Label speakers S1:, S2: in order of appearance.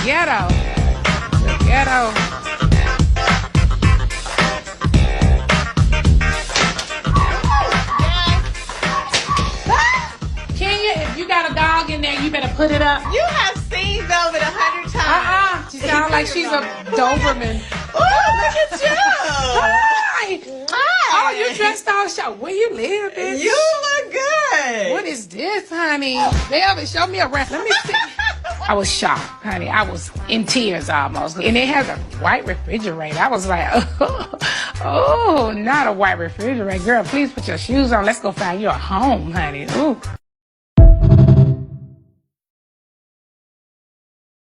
S1: ghetto. The ghetto. Kenya, if you got a dog in there, you better put it up.
S2: You have seen Velvet 100 times.
S1: She sounds like she's a Doberman.
S2: Oh, look at you.
S1: Hi.
S2: Hi.
S1: Oh, you dressed all show. Where you live, bitch?
S2: You look good.
S1: What is this, honey? Velvet, show me around. Let me see. I was shocked, honey. I was in tears almost. And it has a white refrigerator. I was like, oh, not a white refrigerator. Girl, please put your shoes on. Let's go find you a home, honey. Ooh.